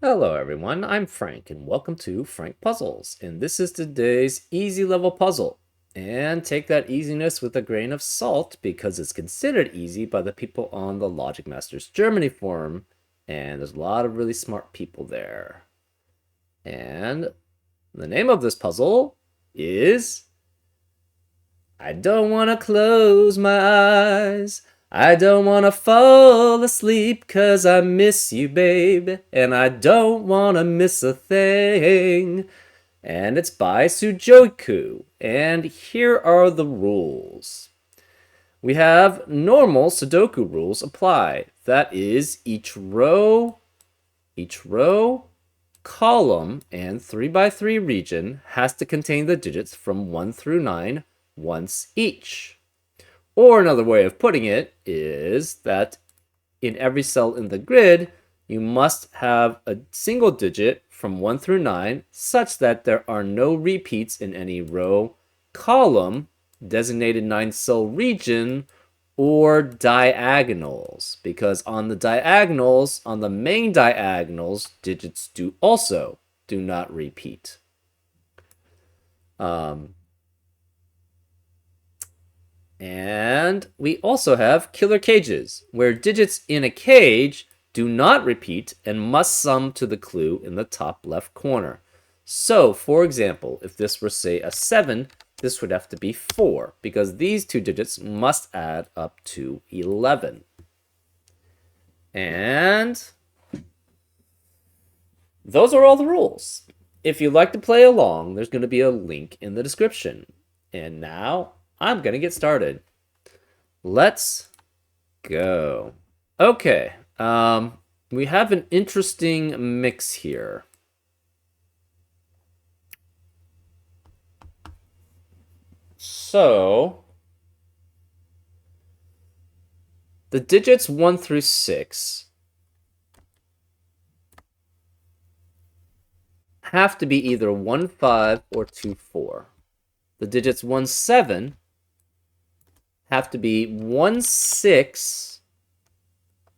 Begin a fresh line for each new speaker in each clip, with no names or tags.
Hello everyone, I'm Frank and welcome to Frank Puzzles, and this is today's easy level puzzle. And take that easiness with a grain of salt because it's considered easy by the people on the Logic Masters Germany forum, and there's a lot of really smart people there. And the name of this puzzle is I don't want to close my eyes. I don't want to fall asleep 'cause I miss you, babe. And I don't want to miss a thing. And it's by Sudoku. And here are the rules. We have normal Sudoku rules apply. That is, each row, column, and 3x3 region has to contain the digits from 1 through 9 once each. Or another way of putting it is that in every cell in the grid, you must have a single digit from 1 through 9 such that there are no repeats in any row, column, designated 9-cell region, or diagonals. Because on the diagonals, on the main diagonals, digits do not repeat. And we also have killer cages, where digits in a cage do not repeat and must sum to the clue in the top left corner. So, for example, if this were, say, a 7, this would have to be 4, because these two digits must add up to 11. And those are all the rules. If you'd like to play along, there's going to be a link in the description. And now, I'm going to get started. Let's go. Okay, we have an interesting mix here. So, the digits 1 through 6 have to be either 1, 5 or 2, 4. The digits 1, 7 have to be 1, 6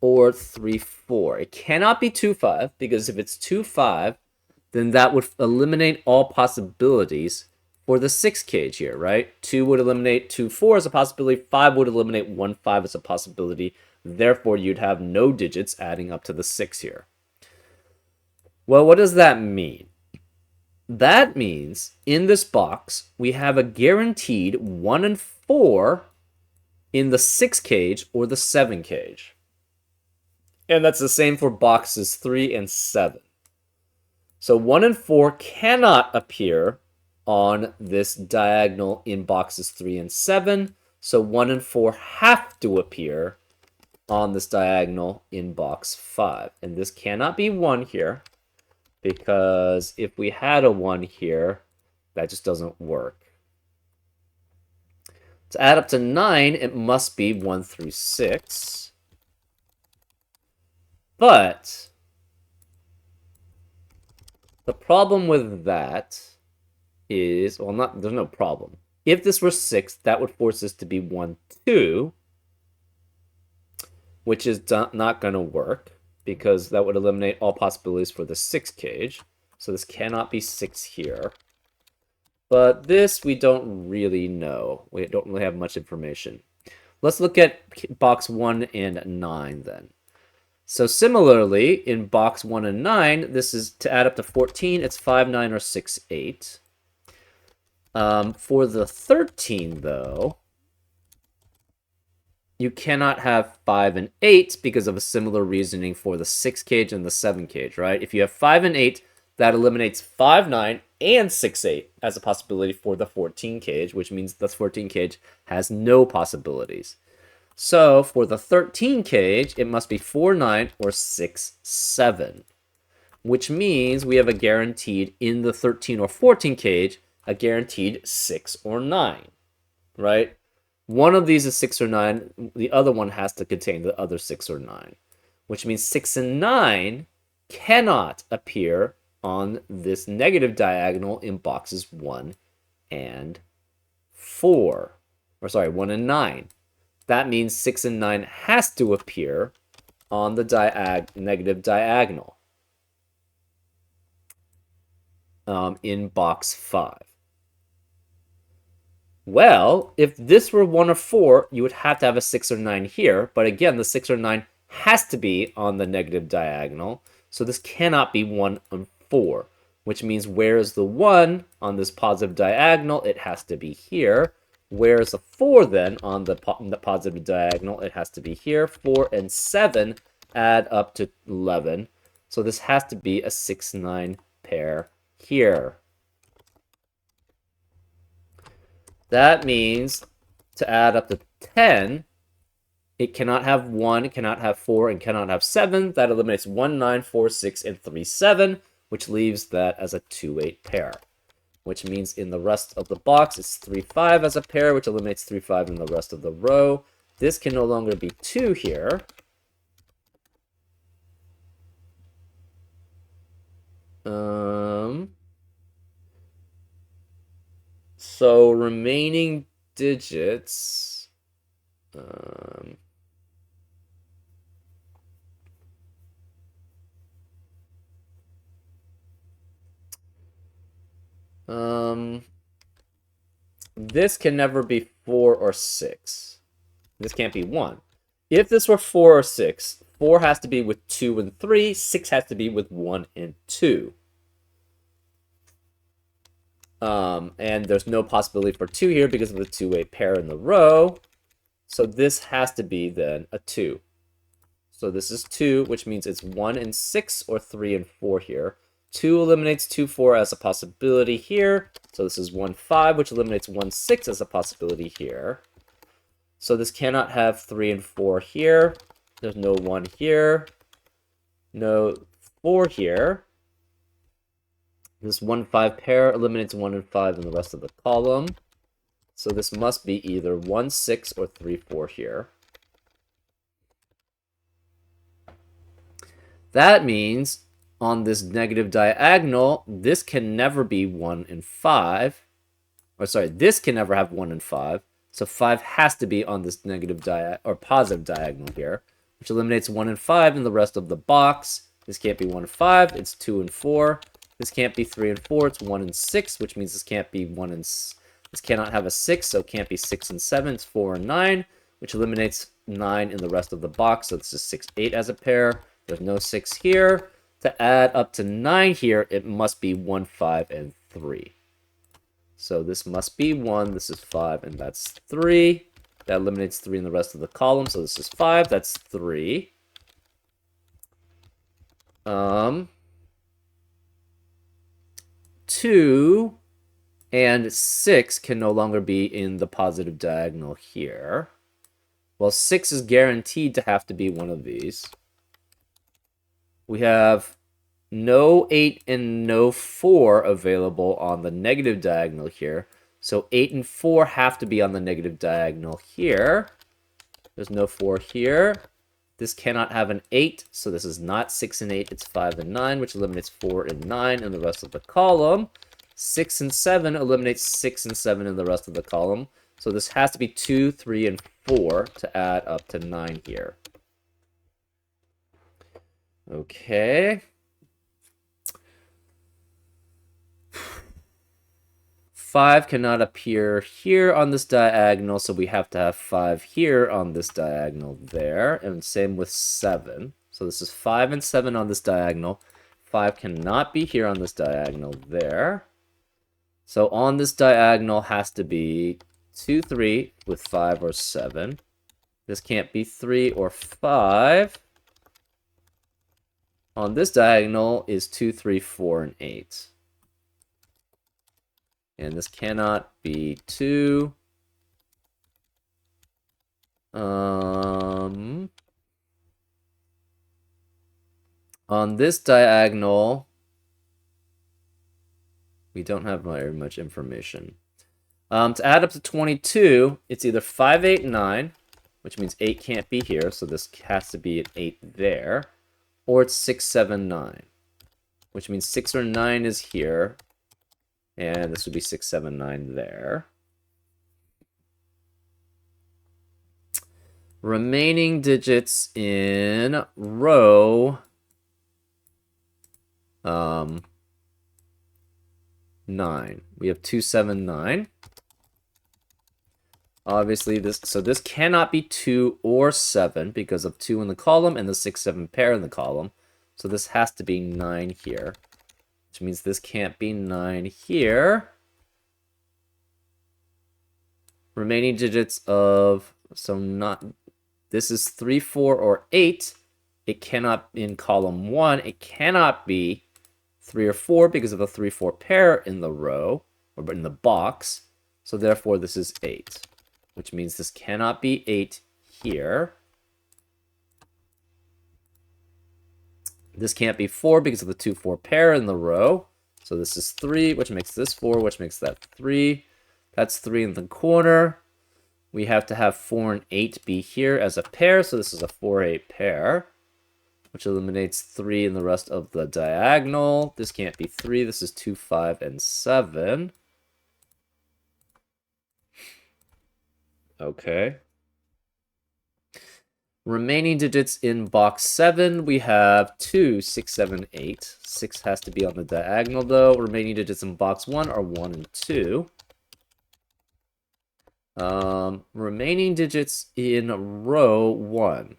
or 3, 4. It cannot be 2, 5, because if it's 2, 5, then that would eliminate all possibilities for the 6 cage here, right? 2 would eliminate 2, 4 as a possibility, 5 would eliminate 1, 5 as a possibility. Therefore, you'd have no digits adding up to the 6 here. Well, what does that mean? That means in this box, we have a guaranteed 1 and 4 in the 6 cage or the 7 cage. And that's the same for boxes 3 and 7. So 1 and 4 cannot appear on this diagonal in boxes 3 and 7. So 1 and 4 have to appear on this diagonal in box 5. And this cannot be 1 here, because if we had a 1 here, that just doesn't work. To add up to 9, it must be 1 through 6. But the problem with that is, well, there's no problem. If this were 6, that would force this to be 1, 2, which is not going to work, because that would eliminate all possibilities for the 6 cage. So this cannot be 6 here. But this, we don't really know. We don't really have much information. Let's look at box 1 and 9 then. So similarly, in box 1 and 9, this is to add up to 14. It's 5, 9, or 6, 8. For the 13, though, you cannot have 5 and 8 because of a similar reasoning for the 6 cage and the 7 cage, right? If you have 5 and 8, that eliminates 5, 9, and 6, 8 as a possibility for the 14 cage, which means the 14 cage has no possibilities. So for the 13 cage, it must be 4, 9, or 6, 7, which means we have a guaranteed, in the 13 or 14 cage, a guaranteed 6 or 9, right? One of these is 6 or 9. The other one has to contain the other 6 or 9, which means 6 and 9 cannot appear on this negative diagonal in boxes 1 and 4. Or sorry, 1 and 9. That means 6 and 9 has to appear on the negative diagonal. in box 5. Well, if this were 1 or 4, you would have to have a 6 or 9 here. But again, the 6 or 9 has to be on the negative diagonal. So this cannot be 1 and 4, which means where is the 1 on this positive diagonal? It has to be here. Where is the 4 then on the positive diagonal? It has to be here. 4 and 7 add up to 11. So this has to be a 6-9 pair here. That means to add up to 10, it cannot have 1, it cannot have 4, and cannot have 7. That eliminates 1, 9, 4, 6, and 3, 7, which leaves that as a 2, 8 pair. Which means in the rest of the box, it's 3, 5 as a pair, which eliminates 3, 5 in the rest of the row. This can no longer be 2 here. So remaining digits, this can never be 4 or 6. This can't be 1. If this were 4 or 6, 4 has to be with 2 and 3, 6 has to be with 1 and 2. And there's no possibility for 2 here because of the 2-way pair in the row. So this has to be then a 2. So this is 2, which means it's 1 and 6 or 3 and 4 here. 2 eliminates 2, 4 as a possibility here. So this is 1, 5, which eliminates 1, 6 as a possibility here. So this cannot have 3 and 4 here. There's no 1 here. No 4 here. This 1, 5 pair eliminates 1 and 5 in the rest of the column. So this must be either 1, 6 or 3, 4 here. That means on this negative diagonal, this can never be 1 and 5. Or sorry, this can never have 1 and 5. So 5 has to be on this negative or positive diagonal here, which eliminates 1 and 5 in the rest of the box. This can't be 1 and 5, it's 2 and 4. This can't be 3 and 4, it's 1 and 6, which means this can't be 1 and... This cannot have a 6, so it can't be 6 and 7, it's 4 and 9, which eliminates 9 in the rest of the box, so this is 6, 8 as a pair. There's no 6 here. To add up to 9 here, it must be 1, 5, and 3. So this must be 1, this is 5, and that's 3. That eliminates 3 in the rest of the column, so this is 5, that's 3. 2 and 6 can no longer be in the positive diagonal here. Well, 6 is guaranteed to have to be one of these. We have no 8 and no 4 available on the negative diagonal here. So 8 and 4 have to be on the negative diagonal here. There's no 4 here. This cannot have an 8, so this is not 6 and 8, it's 5 and 9, which eliminates 4 and 9 in the rest of the column. 6 and 7 eliminates 6 and 7 in the rest of the column. So this has to be 2, 3, and 4 to add up to 9 here. Okay. 5 cannot appear here on this diagonal, so we have to have 5 here on this diagonal there, and same with 7. So this is 5 and 7 on this diagonal. 5 cannot be here on this diagonal there. So on this diagonal has to be 2, 3 with 5 or 7. This can't be 3 or 5. On this diagonal is 2, 3, 4, and 8. And this cannot be 2. On this diagonal, we don't have very much information. To add up to 22, it's either 5, 8, 9, which means 8 can't be here, so this has to be an 8 there, or it's 6, 7, 9, which means 6 or 9 is here, and this would be 6, 7, 9 there. Remaining digits in row 9. We have 2, 7, 9. Obviously, this cannot be 2 or 7 because of 2 in the column and the 6, 7 pair in the column. So this has to be 9 here, which means this can't be 9 here. Remaining digits of, this is 3, 4, or 8. It cannot, in column 1, it cannot be 3 or 4 because of the 3, 4 pair in the row, or in the box. So therefore, this is 8, which means this cannot be 8 here. This can't be 4 because of the 2, 4 pair in the row. So this is 3, which makes this 4, which makes that 3. That's 3 in the corner. We have to have 4 and 8 be here as a pair, so this is a 4, 8 pair, which eliminates 3 in the rest of the diagonal. This can't be 3. This is 2, 5, and 7. Okay. Remaining digits in box 7, we have 2, 6, 7, 8. 6 has to be on the diagonal, though. Remaining digits in box 1 are 1 and 2. Remaining digits in row 1.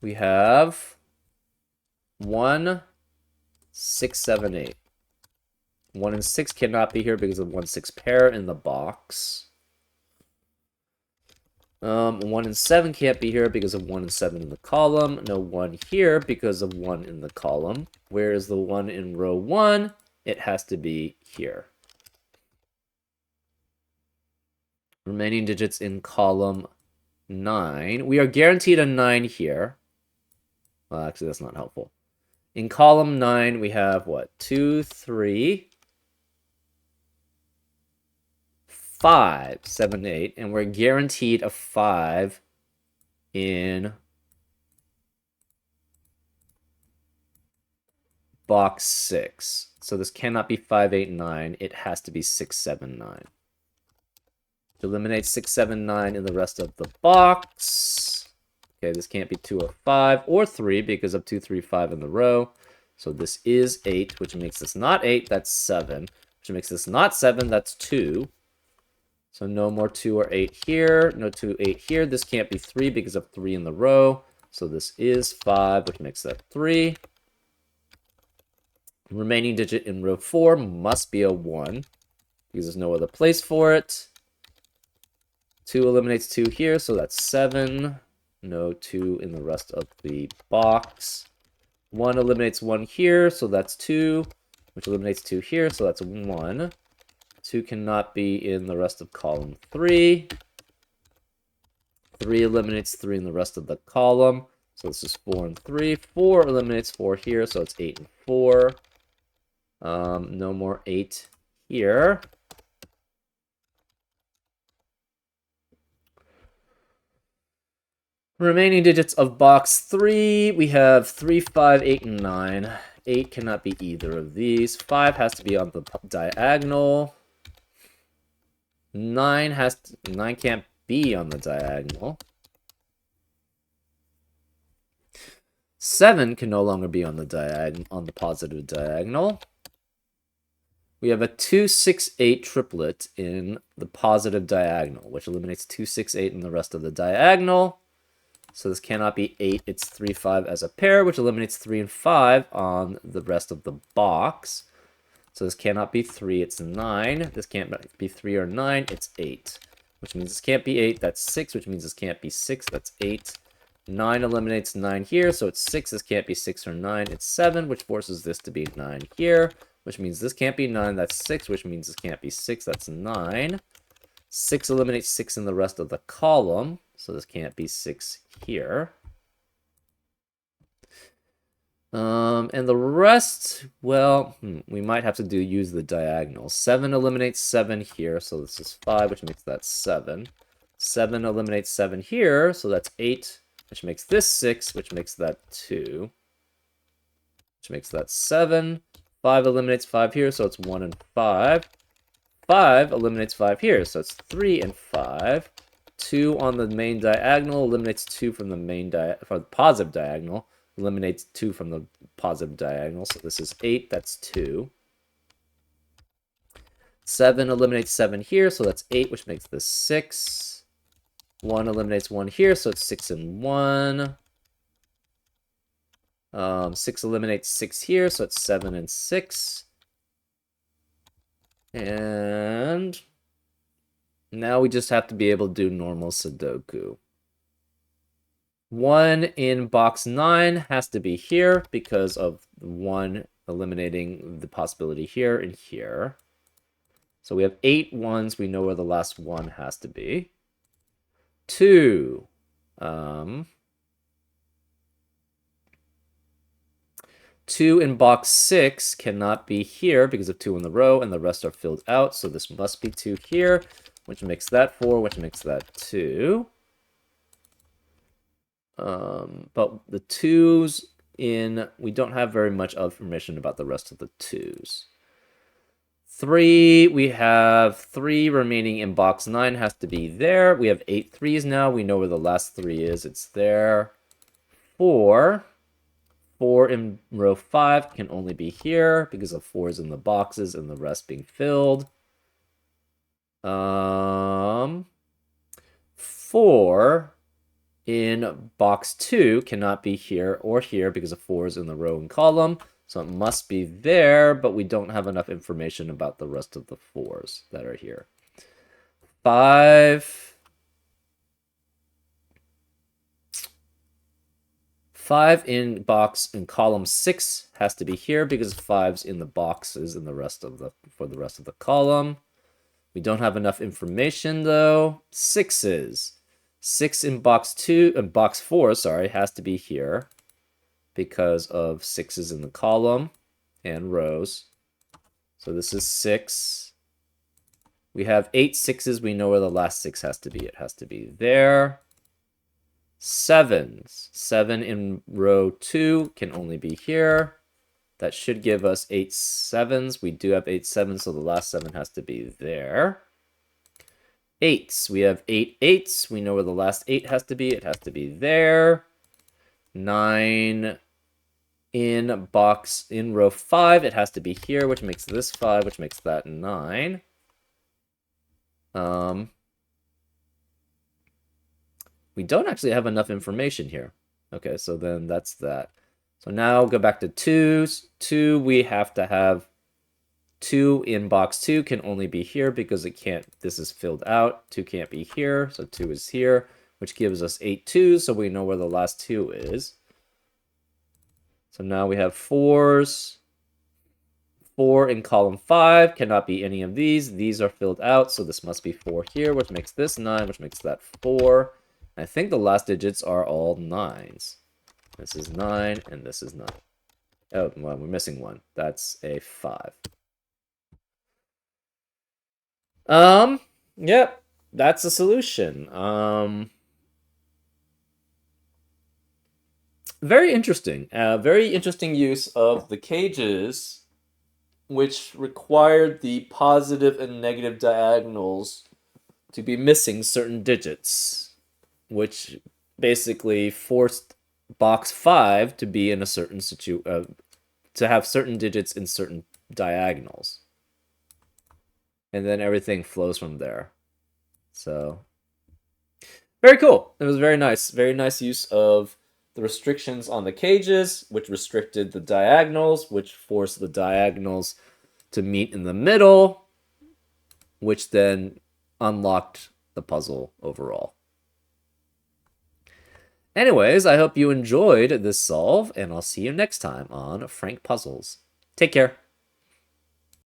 We have 1, 6, 7, 8. 1 and 6 cannot be here because of 1, 6 pair in the box. 1 and 7 can't be here because of 1 and 7 in the column. No 1 here because of 1 in the column. Where is the 1 in row 1? It has to be here. Remaining digits in column 9. We are guaranteed a 9 here. Well, actually, that's not helpful. In column 9, we have what? 2, 3, 5, 7, 8. And we're guaranteed a 5 in box 6. So this cannot be 5, 8, 9. It has to be 6, 7, 9. Eliminate 6, 7, 9 in the rest of the box. Okay, this can't be 2 or 5 or 3 because of 2, 3, 5 in the row. So this is 8, which makes this not 8, that's 7. Which makes this not 7, that's 2. So no more 2 or 8 here, no 2, 8 here. This can't be 3 because of 3 in the row. So this is 5, which makes that 3. Remaining digit in row 4 must be a 1 because there's no other place for it. 2 eliminates 2 here, so that's 7. No 2 in the rest of the box. 1 eliminates 1 here, so that's 2, which eliminates 2 here, so that's 1. 2 cannot be in the rest of column 3. 3 eliminates 3 in the rest of the column, so this is 4 and 3. 4 eliminates 4 here, so it's 8 and 4. No more 8 here. Remaining digits of box 3, we have 3, 5, 8, and 9. 8 cannot be either of these. 5 has to be on the diagonal. 9 can't be on the diagonal. 7 can no longer be on the positive diagonal. We have a 2, 6, 8 triplet in the positive diagonal, which eliminates 2, 6, 8 in the rest of the diagonal. So this cannot be 8, it's 3, 5 as a pair, which eliminates 3 and 5 on the rest of the box. So this cannot be 3, it's 9. This can't be 3 or 9, it's 8. Which means this can't be 8, that's 6, which means this can't be 6, that's 8. 9 eliminates 9 here, so it's 6, this can't be 6 or 9, it's 7, which forces this to be 9 here. Which means this can't be 9, that's 6, which means this can't be 6, that's 9. 6 eliminates 6 in the rest of the column, so this can't be 6 here. And the rest, well, we might have to use the diagonal. 7 eliminates 7 here, so this is 5, which makes that 7. 7 eliminates 7 here, so that's 8, which makes this 6, which makes that 2, which makes that 7. 5 eliminates 5 here, so it's 1 and 5. 5 eliminates 5 here, so it's 3 and 5. 2 on the main diagonal eliminates 2 from the positive diagonal. Eliminates 2 from the positive diagonal, so this is 8, that's 2. 7 eliminates 7 here, so that's 8, which makes this 6. 1 eliminates 1 here, so it's 6 and 1. 6 eliminates 6 here, so it's 7 and 6. And now we just have to be able to do normal Sudoku. 1 in box 9 has to be here because of 1 eliminating the possibility here and here. So we have 8 ones. We know where the last 1 has to be. 2. 2 in box 6 cannot be here because of 2 in the row, and the rest are filled out. So this must be 2 here, which makes that 4, which makes that 2. But the 2s we don't have very much information about the rest of the 2s. 3, we have 3 remaining in box 9 has to be there. We have 8 3s now. We know where the last 3 is. It's there. 4 in row 5 can only be here because of 4s in the boxes and the rest being filled. 4 in box 2 cannot be here or here because of 4s in the row and column. So it must be there, but we don't have enough information about the rest of the 4s that are here. 5 in box in column 6 has to be here because 5's in the boxes in the rest of for the rest of the column. We don't have enough information though. 6's. 6 in box 4, sorry, has to be here because of 6's in the column and rows. So this is 6. We have 8 6's. We know where the last 6 has to be. It has to be there. 7's. 7 in row 2 can only be here. That should give us 8 7's. We do have 8 7's, so the last 7 has to be there. 8's. We have 8 8's. We know where the last 8 has to be. It has to be there. 9 in row 5. It has to be here, which makes this 5, which makes that 9. We don't actually have enough information here. Okay, so then that's that. So now go back to 2's. 2, we have to have 2 in box 2 can only be here because it can't, this is filled out. 2 can't be here, so 2 is here, which gives us 8 2's, so we know where the last 2 is. So now we have 4's. 4 in column 5 cannot be any of these. These are filled out, so this must be 4 here, which makes this 9, which makes that 4. I think the last digits are all 9's. This is 9, and this is 9. Oh, well, we're missing 1. That's a 5. Yep, that's a solution. Very interesting. Very interesting use of the cages, which required the positive and negative diagonals to be missing certain digits, which basically forced box 5 to be in a certain to have certain digits in certain diagonals. And then everything flows from there. So, very cool. It was very nice. Very nice use of the restrictions on the cages, which restricted the diagonals, which forced the diagonals to meet in the middle, which then unlocked the puzzle overall. Anyways, I hope you enjoyed this solve, and I'll see you next time on Frank Puzzles. Take care.